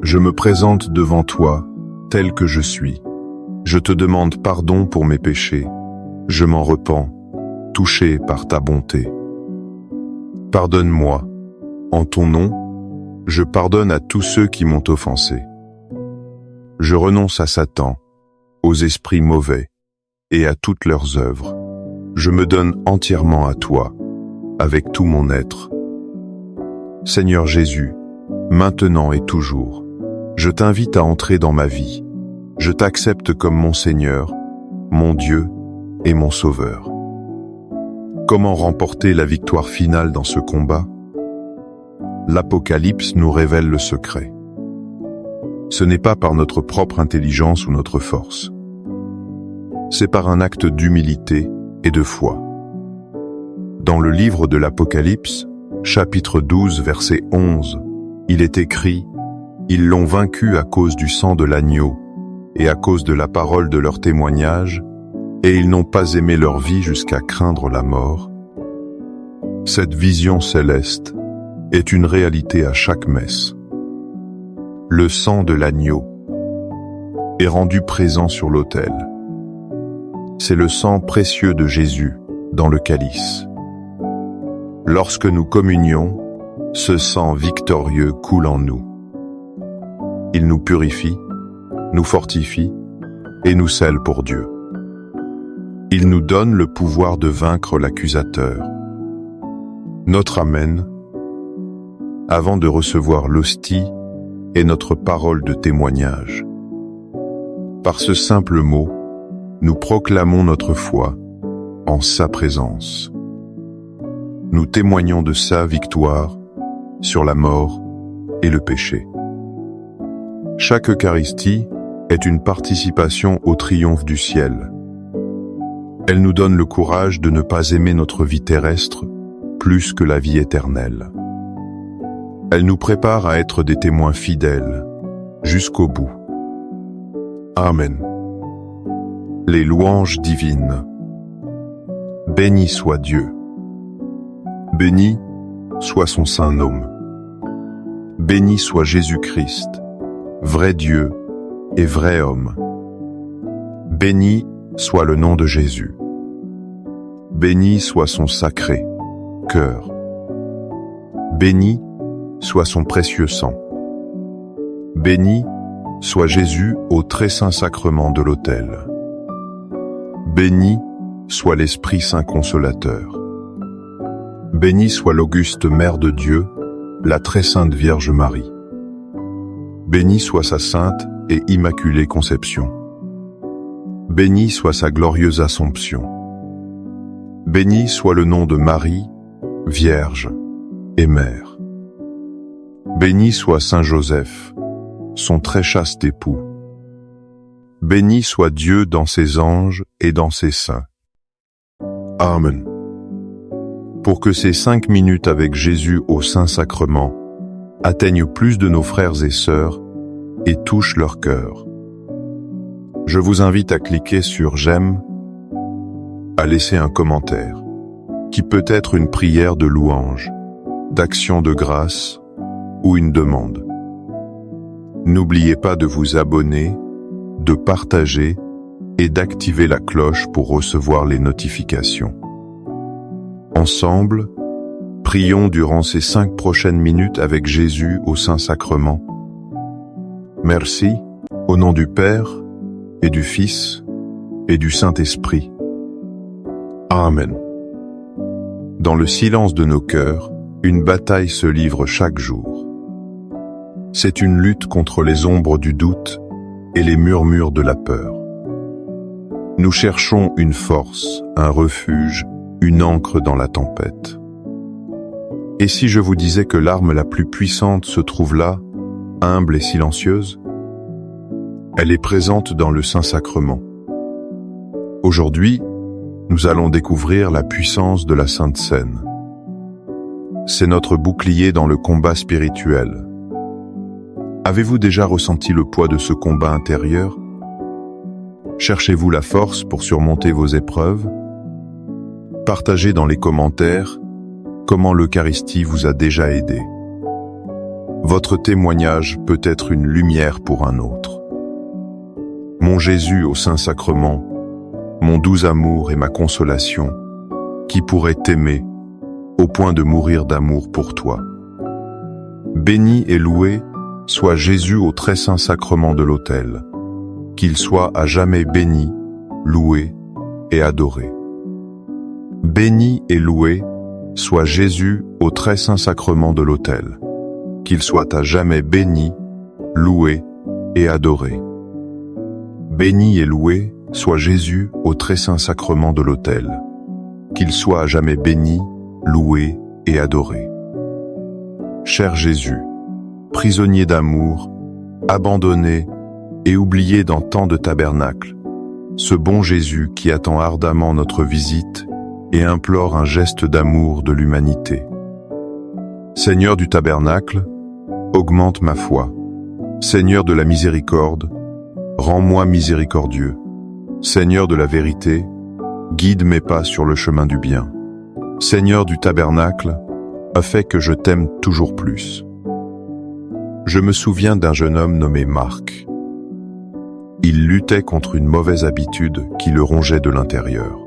je me présente devant toi, tel que je suis. Je te demande pardon pour mes péchés. Je m'en repens, touché par ta bonté. Pardonne-moi. En ton nom, je pardonne à tous ceux qui m'ont offensé. Je renonce à Satan, aux esprits mauvais et à toutes leurs œuvres. Je me donne entièrement à toi, avec tout mon être. Seigneur Jésus, maintenant et toujours, je t'invite à entrer dans ma vie. Je t'accepte comme mon Seigneur, mon Dieu et mon Sauveur. Comment remporter la victoire finale dans ce combat? L'Apocalypse nous révèle le secret. Ce n'est pas par notre propre intelligence ou notre force. C'est par un acte d'humilité et de foi. Dans le livre de l'Apocalypse, chapitre 12, verset 11, il est écrit « Ils l'ont vaincu à cause du sang de l'agneau et à cause de la parole de leur témoignage, et ils n'ont pas aimé leur vie jusqu'à craindre la mort. » Cette vision céleste est une réalité à chaque messe. Le sang de l'agneau est rendu présent sur l'autel. C'est le sang précieux de Jésus dans le calice. Lorsque nous communions, ce sang victorieux coule en nous. Il nous purifie, nous fortifie et nous scelle pour Dieu. Il nous donne le pouvoir de vaincre l'accusateur. Notre Amen, avant de recevoir l'hostie, est notre parole de témoignage. Par ce simple mot, nous proclamons notre foi en sa présence. nous témoignons de sa victoire sur la mort et le péché. Chaque Eucharistie est une participation au triomphe du ciel. Elle nous donne le courage de ne pas aimer notre vie terrestre plus que la vie éternelle. Elle nous prépare à être des témoins fidèles jusqu'au bout. Amen. Les louanges divines. Béni soit Dieu. Béni soit son saint nom. Béni soit Jésus-Christ, vrai Dieu et vrai homme. Béni soit le nom de Jésus. Béni soit son sacré cœur. Béni soit son précieux sang. Béni soit Jésus au très saint sacrement de l'autel. Béni soit l'Esprit Saint Consolateur. Béni soit l'auguste Mère de Dieu, la très sainte Vierge Marie. Béni soit sa sainte et immaculée conception. Béni soit sa glorieuse Assomption. Béni soit le nom de Marie, Vierge et Mère. Béni soit Saint Joseph, son très chaste époux. Béni soit Dieu dans ses anges et dans ses saints. Amen. Pour que ces 5 minutes avec Jésus au Saint-Sacrement atteignent plus de nos frères et sœurs et touchent leur cœur, je vous invite à cliquer sur « J'aime », à laisser un commentaire, qui peut être une prière de louange, d'action de grâce ou une demande. N'oubliez pas de vous abonner, de partager et d'activer la cloche pour recevoir les notifications. Ensemble, prions durant ces 5 prochaines minutes avec Jésus au Saint-Sacrement. Merci, au nom du Père, et du Fils, et du Saint-Esprit. Amen. Dans le silence de nos cœurs, une bataille se livre chaque jour. C'est une lutte contre les ombres du doute et les murmures de la peur. Nous cherchons une force, un refuge, une ancre dans la tempête. Et si je vous disais que l'arme la plus puissante se trouve là, humble et silencieuse? Elle est présente dans le Saint-Sacrement. Aujourd'hui, nous allons découvrir la puissance de la Sainte Seine. C'est notre bouclier dans le combat spirituel. Avez-vous déjà ressenti le poids de ce combat intérieur? Cherchez-vous la force pour surmonter vos épreuves? Partagez dans les commentaires comment l'Eucharistie vous a déjà aidé. Votre témoignage peut être une lumière pour un autre. Mon Jésus au Saint-Sacrement, mon doux amour et ma consolation, qui pourrait t'aimer au point de mourir d'amour pour toi. Béni et loué soit Jésus au très saint sacrement de l'autel, qu'il soit à jamais béni, loué et adoré. Béni et loué soit Jésus au très saint sacrement de l'autel, qu'il soit à jamais béni, loué et adoré. Béni et loué soit Jésus au très saint sacrement de l'autel, qu'il soit à jamais béni, loué et adoré. Cher Jésus, prisonnier d'amour, abandonné et oublié dans tant de tabernacles, ce bon Jésus qui attend ardemment notre visite et implore un geste d'amour de l'humanité. Seigneur du tabernacle, augmente ma foi. Seigneur de la miséricorde, rends-moi miséricordieux. Seigneur de la vérité, guide mes pas sur le chemin du bien. Seigneur du tabernacle, fais que je t'aime toujours plus. Je me souviens d'un jeune homme nommé Marc. Il luttait contre une mauvaise habitude qui le rongeait de l'intérieur.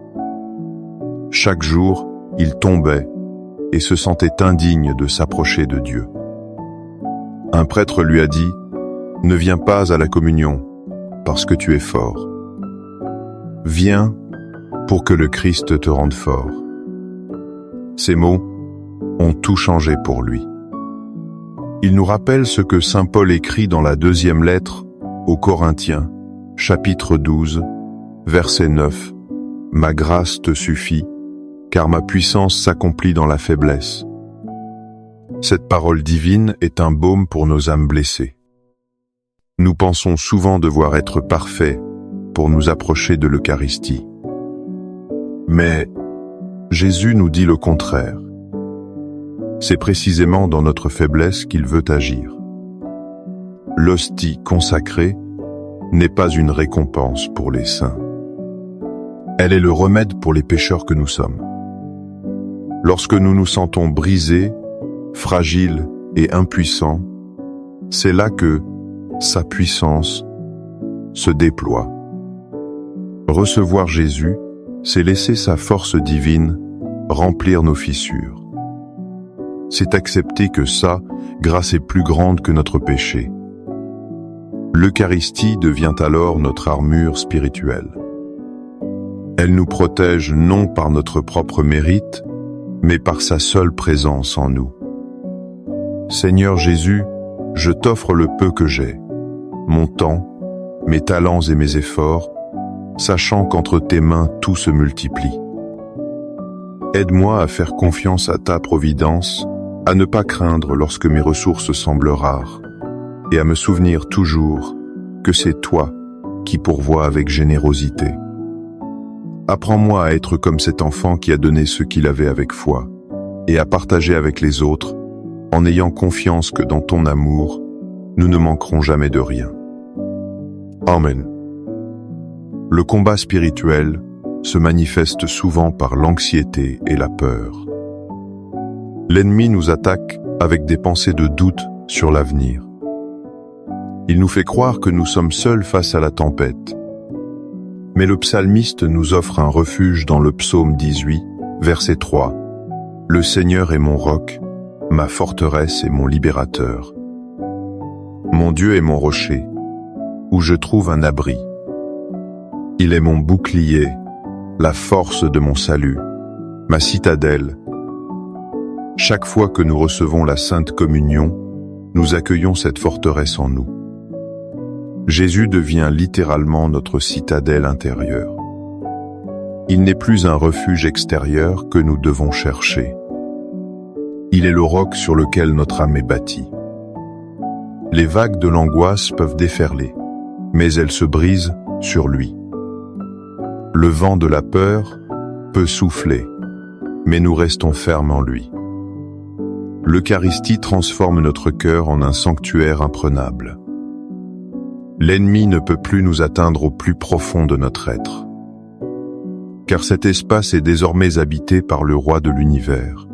Chaque jour, il tombait et se sentait indigne de s'approcher de Dieu. Un prêtre lui a dit « Ne viens pas à la communion, parce que tu es fort. Viens pour que le Christ te rende fort. » Ces mots ont tout changé pour lui. Il nous rappelle ce que saint Paul écrit dans la 2e lettre aux Corinthiens, chapitre 12, verset 9. « Ma grâce te suffit, car ma puissance s'accomplit dans la faiblesse. Cette parole divine est un baume pour nos âmes blessées. Nous pensons souvent devoir être parfaits pour nous approcher de l'Eucharistie. Mais Jésus nous dit le contraire. C'est précisément dans notre faiblesse qu'il veut agir. L'hostie consacrée n'est pas une récompense pour les saints. Elle est le remède pour les pécheurs que nous sommes. Lorsque nous nous sentons brisés, fragiles et impuissants, c'est là que sa puissance se déploie. Recevoir Jésus, c'est laisser sa force divine remplir nos fissures. C'est accepter que sa grâce est plus grande que notre péché. L'Eucharistie devient alors notre armure spirituelle. Elle nous protège non par notre propre mérite, mais par sa seule présence en nous. Seigneur Jésus, je t'offre le peu que j'ai, mon temps, mes talents et mes efforts, sachant qu'entre tes mains tout se multiplie. Aide-moi à faire confiance à ta providence, à ne pas craindre lorsque mes ressources semblent rares, et à me souvenir toujours que c'est toi qui pourvois avec générosité. Apprends-moi à être comme cet enfant qui a donné ce qu'il avait avec foi, et à partager avec les autres, en ayant confiance que dans ton amour, nous ne manquerons jamais de rien. Amen. Le combat spirituel se manifeste souvent par l'anxiété et la peur. L'ennemi nous attaque avec des pensées de doute sur l'avenir. Il nous fait croire que nous sommes seuls face à la tempête. Mais le psalmiste nous offre un refuge dans le psaume 18, verset 3. « Le Seigneur est mon roc, ma forteresse et mon libérateur. Mon Dieu est mon rocher, où je trouve un abri. Il est mon bouclier, la force de mon salut, ma citadelle. » Chaque fois que nous recevons la Sainte Communion, nous accueillons cette forteresse en nous. Jésus devient littéralement notre citadelle intérieure. Il n'est plus un refuge extérieur que nous devons chercher. Il est le roc sur lequel notre âme est bâtie. Les vagues de l'angoisse peuvent déferler, mais elles se brisent sur lui. Le vent de la peur peut souffler, mais nous restons fermes en lui. L'Eucharistie transforme notre cœur en un sanctuaire imprenable. L'ennemi ne peut plus nous atteindre au plus profond de notre être, car cet espace est désormais habité par le roi de l'univers.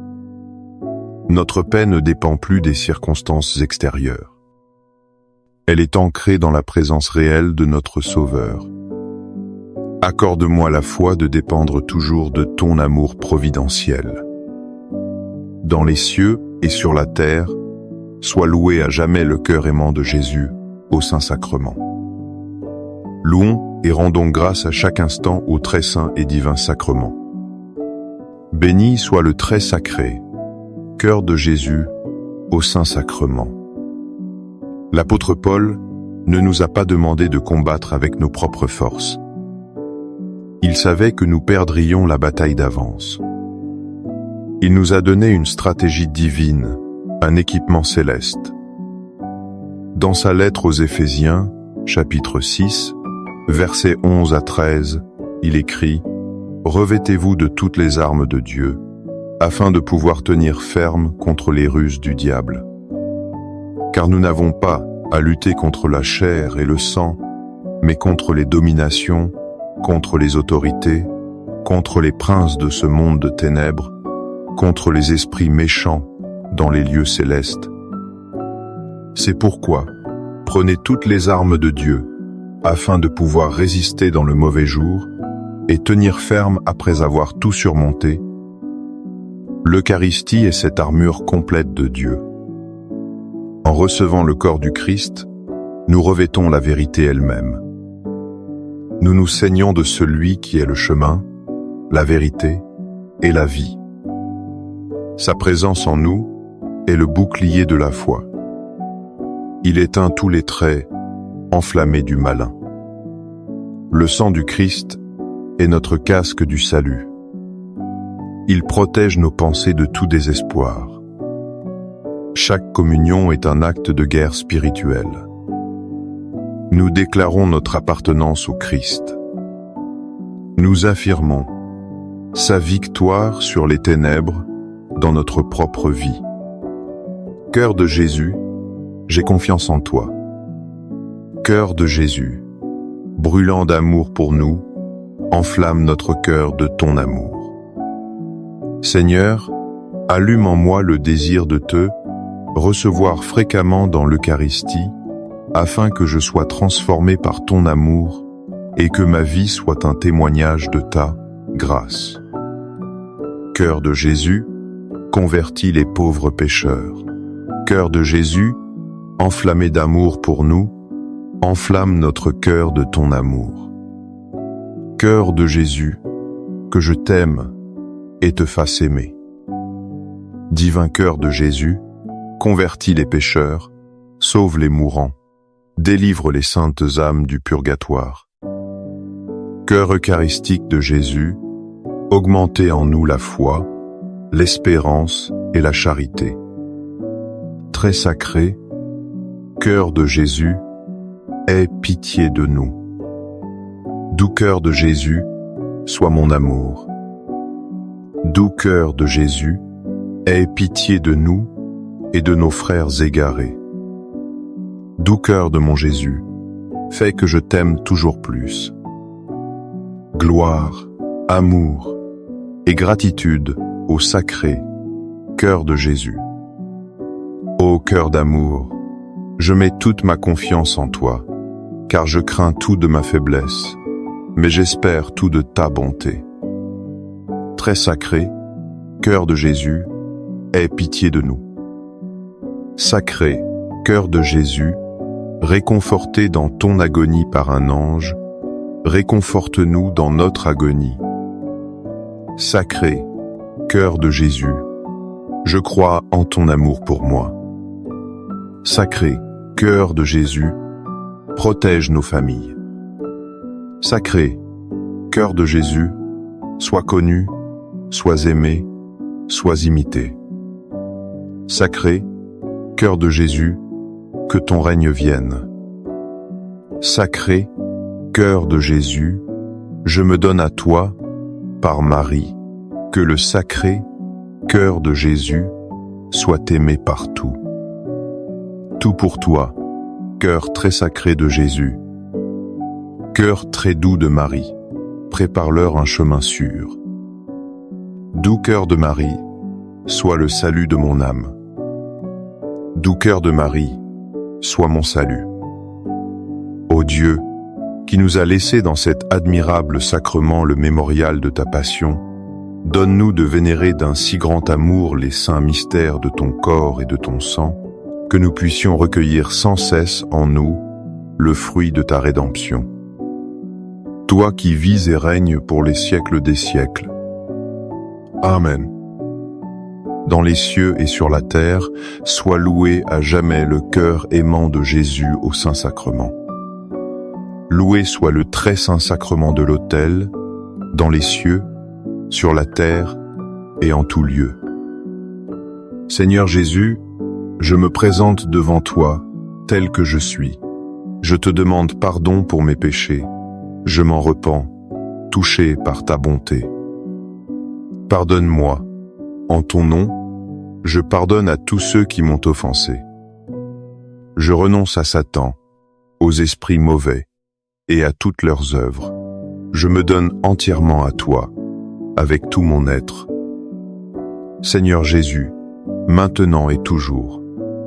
Notre paix ne dépend plus des circonstances extérieures. Elle est ancrée dans la présence réelle de notre Sauveur. Accorde-moi la foi de dépendre toujours de ton amour providentiel. Dans les cieux et sur la terre, soit loué à jamais le cœur aimant de Jésus, au Saint-Sacrement. Louons et rendons grâce à chaque instant au très saint et divin sacrement. Béni soit le très sacré, cœur de Jésus, au Saint-Sacrement. L'apôtre Paul ne nous a pas demandé de combattre avec nos propres forces. Il savait que nous perdrions la bataille d'avance. Il nous a donné une stratégie divine, un équipement céleste. Dans sa lettre aux Éphésiens, chapitre 6, versets 11 à 13, il écrit « Revêtez-vous de toutes les armes de Dieu, afin de pouvoir tenir ferme contre les ruses du diable. Car nous n'avons pas à lutter contre la chair et le sang, mais contre les dominations, contre les autorités, contre les princes de ce monde de ténèbres, contre les esprits méchants dans les lieux célestes. C'est pourquoi, prenez toutes les armes de Dieu, afin de pouvoir résister dans le mauvais jour et tenir ferme après avoir tout surmonté. L'Eucharistie est cette armure complète de Dieu. En recevant le corps du Christ, nous revêtons la vérité elle-même. Nous nous saignons de celui qui est le chemin, la vérité et la vie. Sa présence en nous est le bouclier de la foi. Il éteint tous les traits enflammés du malin. Le sang du Christ est notre casque du salut. Il protège nos pensées de tout désespoir. Chaque communion est un acte de guerre spirituelle. Nous déclarons notre appartenance au Christ. Nous affirmons sa victoire sur les ténèbres dans notre propre vie. Cœur de Jésus, j'ai confiance en toi. Cœur de Jésus, brûlant d'amour pour nous, enflamme notre cœur de ton amour. Seigneur, allume en moi le désir de te recevoir fréquemment dans l'Eucharistie, afin que je sois transformé par ton amour et que ma vie soit un témoignage de ta grâce. Cœur de Jésus, convertis les pauvres pécheurs. Cœur de Jésus, enflammé d'amour pour nous, enflamme notre cœur de ton amour. Cœur de Jésus, que je t'aime et te fasse aimer. Divin cœur de Jésus, convertis les pécheurs, sauve les mourants, délivre les saintes âmes du purgatoire. Cœur eucharistique de Jésus, augmentez en nous la foi, l'espérance et la charité. Très sacré, cœur de Jésus, aie pitié de nous. Doux cœur de Jésus, sois mon amour. Doux cœur de Jésus, aie pitié de nous et de nos frères égarés. Doux cœur de mon Jésus, fais que je t'aime toujours plus. Gloire, amour et gratitude au sacré cœur de Jésus. Ô cœur d'amour, je mets toute ma confiance en toi, car je crains tout de ma faiblesse, mais j'espère tout de ta bonté. Très sacré, cœur de Jésus, aie pitié de nous. Sacré, cœur de Jésus, réconforté dans ton agonie par un ange, réconforte-nous dans notre agonie. Sacré, cœur de Jésus, je crois en ton amour pour moi. Sacré, cœur de Jésus, protège nos familles. Sacré, cœur de Jésus, sois connu, sois aimé, sois imité. Sacré, cœur de Jésus, que ton règne vienne. Sacré, cœur de Jésus, je me donne à toi, par Marie, que le sacré cœur de Jésus soit aimé partout. Tout pour toi, cœur très sacré de Jésus. Cœur très doux de Marie, prépare-leur un chemin sûr. Doux cœur de Marie, sois le salut de mon âme. Doux cœur de Marie, sois mon salut. Ô Dieu, qui nous a laissé dans cet admirable sacrement le mémorial de ta passion, donne-nous de vénérer d'un si grand amour les saints mystères de ton corps et de ton sang, que nous puissions recueillir sans cesse en nous le fruit de ta rédemption. Toi qui vis et règnes pour les siècles des siècles. Amen. Dans les cieux et sur la terre, soit loué à jamais le cœur aimant de Jésus au Saint-Sacrement. Loué soit le très saint sacrement de l'autel, dans les cieux, sur la terre et en tout lieu. Seigneur Jésus, je me présente devant toi, tel que je suis. Je te demande pardon pour mes péchés. Je m'en repens, touché par ta bonté. Pardonne-moi. En ton nom, je pardonne à tous ceux qui m'ont offensé. Je renonce à Satan, aux esprits mauvais et à toutes leurs œuvres. Je me donne entièrement à toi, avec tout mon être. Seigneur Jésus, maintenant et toujours,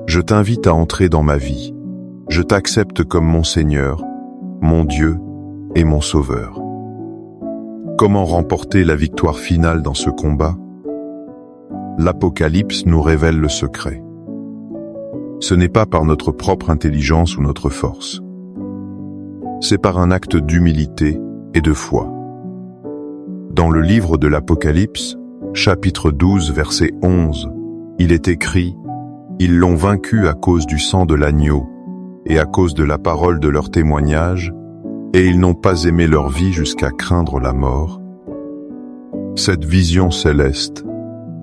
je t'invite à entrer dans ma vie. Je t'accepte comme mon Seigneur, mon Dieu et mon Sauveur. Comment remporter la victoire finale dans ce combat? L'Apocalypse nous révèle le secret. Ce n'est pas par notre propre intelligence ou notre force. C'est par un acte d'humilité et de foi. Dans le livre de l'Apocalypse, chapitre 12, verset 11, il est écrit « Ils l'ont vaincu à cause du sang de l'agneau et à cause de la parole de leur témoignage, et ils n'ont pas aimé leur vie jusqu'à craindre la mort. Cette vision céleste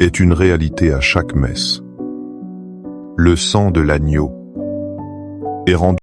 est une réalité à chaque messe. Le sang de l'agneau est rendu